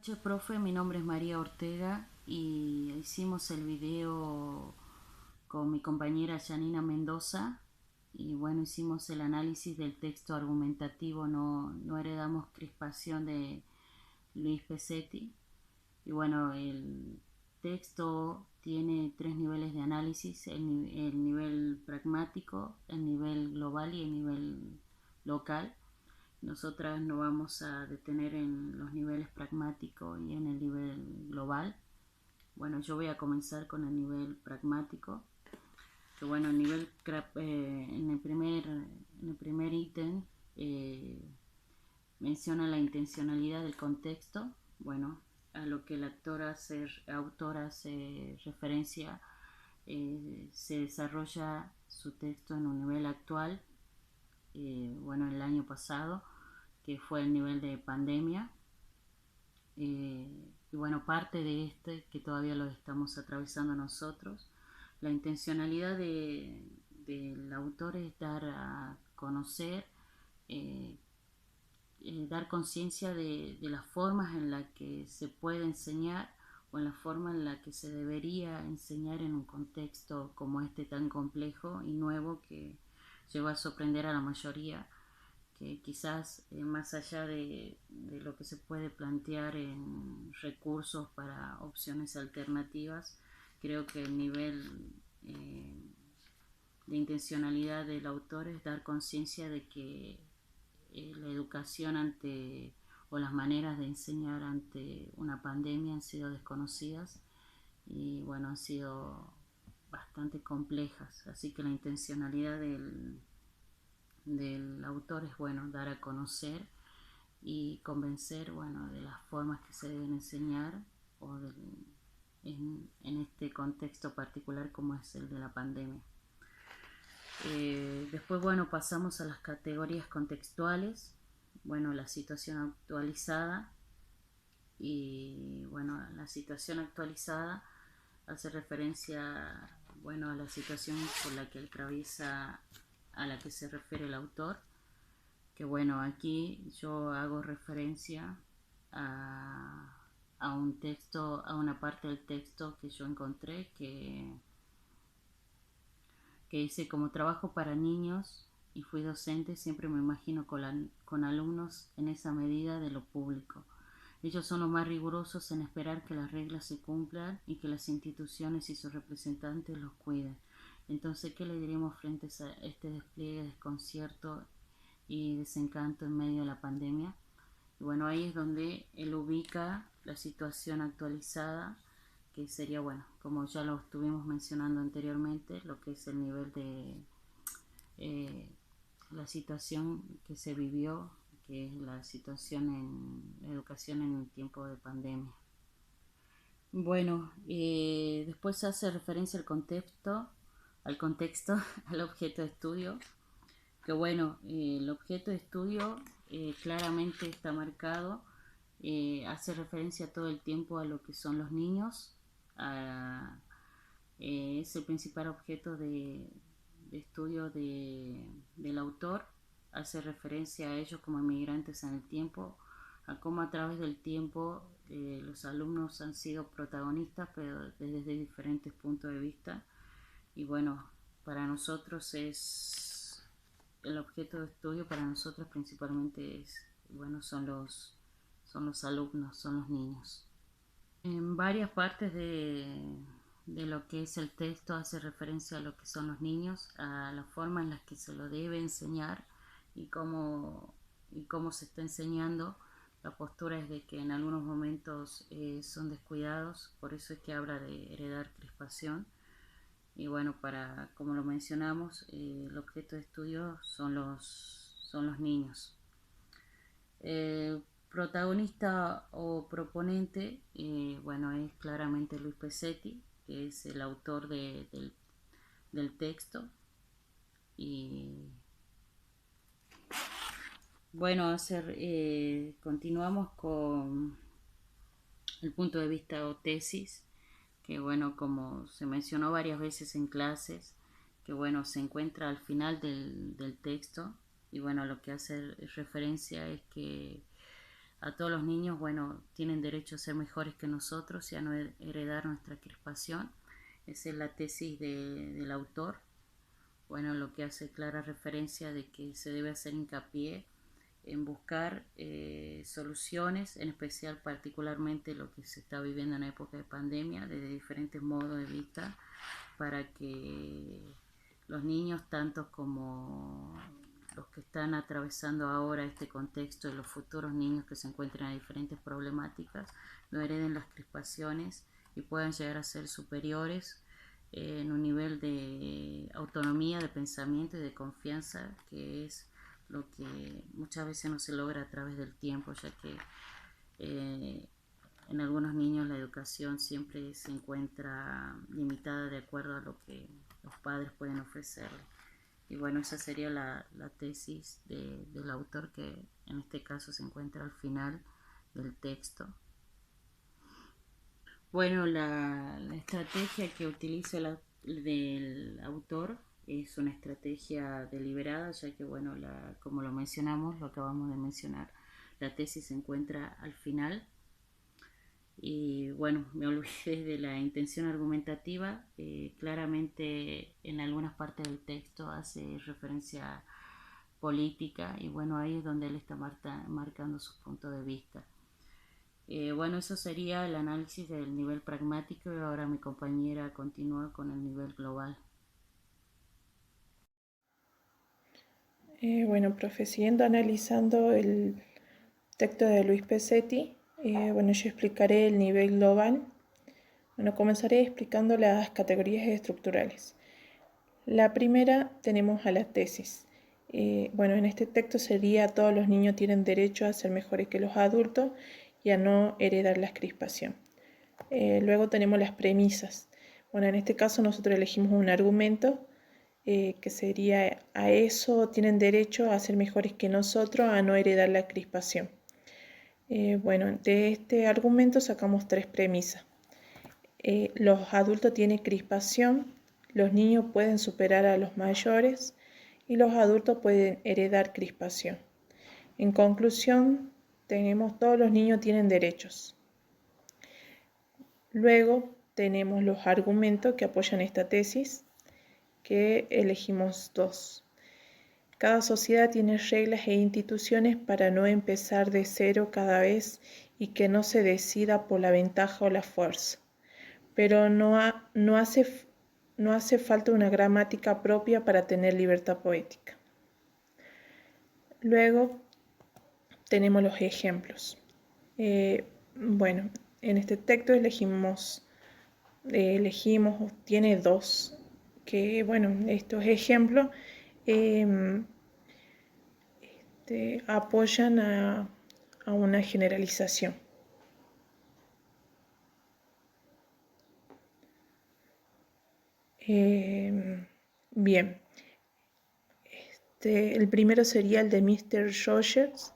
noches, profe. Mi nombre es María Ortega y hicimos el video con mi compañera Janina Mendoza y bueno, hicimos el análisis del texto argumentativo No heredamos crispación de Luis Pesetti. Y bueno, el texto tiene tres niveles de análisis: el nivel pragmático, el nivel global y el nivel local. Nosotras nos vamos a detener en los niveles pragmático y en el nivel global. Bueno, yo voy a comenzar con el nivel pragmático. Que bueno, en el primer ítem menciona la intencionalidad del contexto. Bueno, a lo que el autor hace referencia, se desarrolla su texto en un nivel actual, bueno, el año pasado, que fue el nivel de pandemia. Y bueno, parte de este que todavía lo estamos atravesando nosotros. La intencionalidad del autor es dar a conocer, eh, dar conciencia de las formas en las que se puede enseñar o en la forma en la que se debería enseñar en un contexto como este tan complejo y nuevo que llegó a sorprender a la mayoría, que quizás más allá de lo que se puede plantear en recursos para opciones alternativas, creo que el nivel de intencionalidad del autor es dar conciencia de que la educación ante o las maneras de enseñar ante una pandemia han sido desconocidas y bueno, han sido bastante complejas, así que la intencionalidad del autor es bueno dar a conocer y convencer, bueno, de las formas que se deben enseñar o en este contexto particular como es el de la pandemia. Después, bueno, pasamos a las categorías contextuales. Bueno, la situación actualizada. Y bueno, la situación actualizada hace referencia, bueno, a la situación por la que atraviesa, a la que se refiere el autor. Que bueno, aquí yo hago referencia a un texto, a una parte del texto que yo encontré que dice: como trabajo para niños y fui docente, siempre me imagino con alumnos en esa medida de lo público. Ellos son los más rigurosos en esperar que las reglas se cumplan y que las instituciones y sus representantes los cuiden. Entonces, ¿qué le diremos frente a este despliegue de desconcierto y desencanto en medio de la pandemia? Y bueno, ahí es donde él ubica la situación actualizada, que sería, bueno, como ya lo estuvimos mencionando anteriormente, lo que es el nivel de eh, la situación que se vivió, que es la situación en la educación en el tiempo de pandemia. Bueno, después hace referencia al contexto, al objeto de estudio, que bueno, el objeto de estudio claramente está marcado, hace referencia todo el tiempo a lo que son los niños, a, es el principal objeto de estudio del autor, hace referencia a ellos como inmigrantes en el tiempo, a cómo a través del tiempo los alumnos han sido protagonistas, pero desde diferentes puntos de vista. Y bueno, para nosotros es el objeto de estudio, para nosotros principalmente es, bueno, son los alumnos, son los niños. En varias partes de lo que es el texto hace referencia a lo que son los niños, a la forma en la que se lo debe enseñar y cómo se está enseñando. La postura es de que en algunos momentos son descuidados, por eso es que habla de heredar crispación. Y bueno, como lo mencionamos, el objeto de estudio son los niños. Protagonista o proponente, bueno, es claramente Luis Pesetti, que es el autor del texto. Y bueno, continuamos con el punto de vista o tesis, que bueno, como se mencionó varias veces en clases, que bueno, se encuentra al final del texto. Y bueno, lo que hace referencia es que a todos los niños, bueno, tienen derecho a ser mejores que nosotros y a no heredar nuestra crispación. Esa es la tesis del autor. Bueno, lo que hace clara referencia de que se debe hacer hincapié en buscar soluciones, en especial particularmente lo que se está viviendo en la época de pandemia, desde diferentes modos de vista, para que los niños, tanto como los que están atravesando ahora este contexto y los futuros niños que se encuentran en diferentes problemáticas, no hereden las crispaciones y puedan llegar a ser superiores en un nivel de autonomía, de pensamiento y de confianza, que es lo que muchas veces no se logra a través del tiempo, ya que eh, en algunos niños la educación siempre se encuentra limitada de acuerdo a lo que los padres pueden ofrecerle. Y bueno, esa sería la tesis del autor, que en este caso se encuentra al final del texto. Bueno, la estrategia que utiliza del autor es una estrategia deliberada, ya que, bueno, como lo mencionamos, lo acabamos de mencionar, la tesis se encuentra al final. Y bueno, me olvidé de la intención argumentativa. Claramente en algunas partes del texto hace referencia política y bueno, ahí es donde él está marcando su punto de vista. Bueno, eso sería el análisis del nivel pragmático y ahora mi compañera continúa con el nivel global. Bueno, profe, siguiendo analizando el texto de Luis Pesetti, bueno, yo explicaré el nivel global. Bueno, comenzaré explicando las categorías estructurales. La primera tenemos a la tesis. Bueno, en este texto sería: todos los niños tienen derecho a ser mejores que los adultos y a no heredar la crispación. Luego tenemos las premisas. Bueno, en este caso nosotros elegimos un argumento que sería: a eso tienen derecho a ser mejores que nosotros, a no heredar la crispación. Bueno, de este argumento sacamos tres premisas. Los adultos tienen crispación, los niños pueden superar a los mayores y los adultos pueden heredar crispación. En conclusión, tenemos: todos los niños tienen derechos. Luego tenemos los argumentos que apoyan esta tesis, que elegimos dos. Cada sociedad tiene reglas e instituciones para no empezar de cero cada vez y que no se decida por la ventaja o la fuerza. Pero no hace falta una gramática propia para tener libertad poética. Luego tenemos los ejemplos. Bueno, en este texto tiene dos, que bueno, estos ejemplos apoyan a una generalización. Bien, el primero sería el de Mr. Rogers.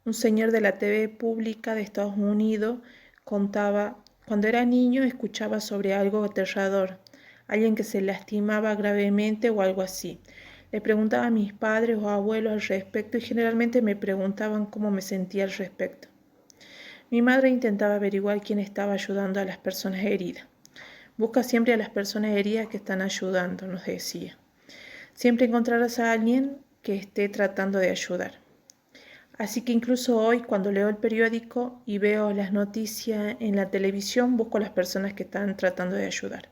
Un señor de la TV pública de Estados Unidos contaba: cuando era niño escuchaba sobre algo aterrador, alguien que se lastimaba gravemente o algo así. Le preguntaba a mis padres o abuelos al respecto y generalmente me preguntaban cómo me sentía al respecto. Mi madre intentaba averiguar quién estaba ayudando a las personas heridas. Busca siempre a las personas heridas que están ayudando, nos decía. Siempre encontrarás a alguien que esté tratando de ayudar. Así que incluso hoy, cuando leo el periódico y veo las noticias en la televisión, busco a las personas que están tratando de ayudar.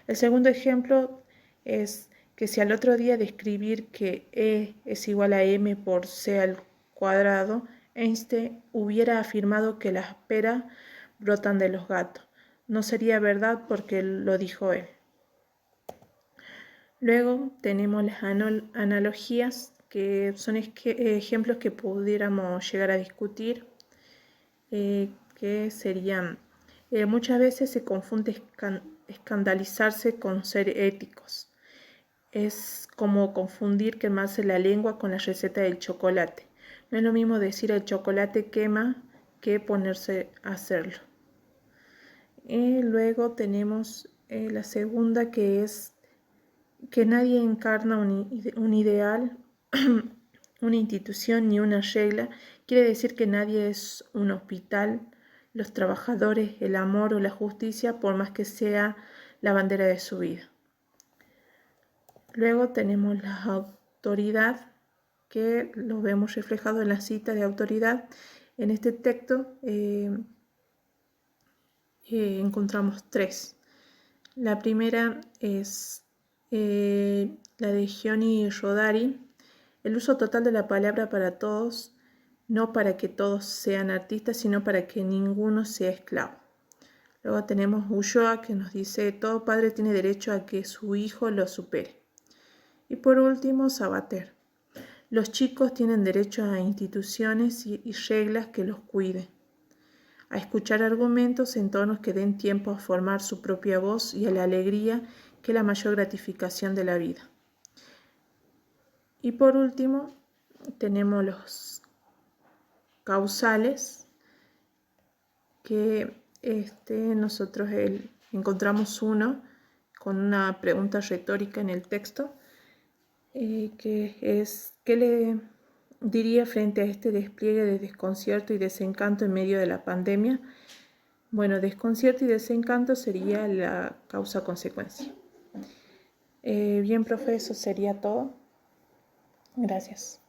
El segundo ejemplo es que si al otro día de escribir que E es igual a M por C al cuadrado, Einstein hubiera afirmado que las peras brotan de los gatos, no sería verdad porque lo dijo él. Luego tenemos las analogías, que son ejemplos que pudiéramos llegar a discutir, que serían: muchas veces se confunde escandalizarse con ser éticos. Es como confundir quemarse la lengua con la receta del chocolate. No es lo mismo decir el chocolate quema que ponerse a hacerlo. Luego tenemos la segunda, que es que nadie encarna un ideal, una institución ni una regla Quiere decir que nadie es un hospital, los trabajadores, el amor o la justicia, por más que sea la bandera de su vida. Luego tenemos la autoridad, que lo vemos reflejado en la cita de autoridad. En este texto encontramos tres. La primera es la de Gianni Rodari: el uso total de la palabra para todos, no para que todos sean artistas, sino para que ninguno sea esclavo. Luego tenemos Ulloa, que nos dice: todo padre tiene derecho a que su hijo lo supere. Y por último, Sabater: los chicos tienen derecho a instituciones y reglas que los cuiden, a escuchar argumentos en tonos que den tiempo a formar su propia voz y a la alegría, que es la mayor gratificación de la vida. Y por último, tenemos los causales, que nosotros encontramos uno con una pregunta retórica en el texto, que es: ¿qué le diría frente a este despliegue de desconcierto y desencanto en medio de la pandemia? Bueno, desconcierto y desencanto sería la causa-consecuencia. Bien, profe, eso sería todo. Gracias.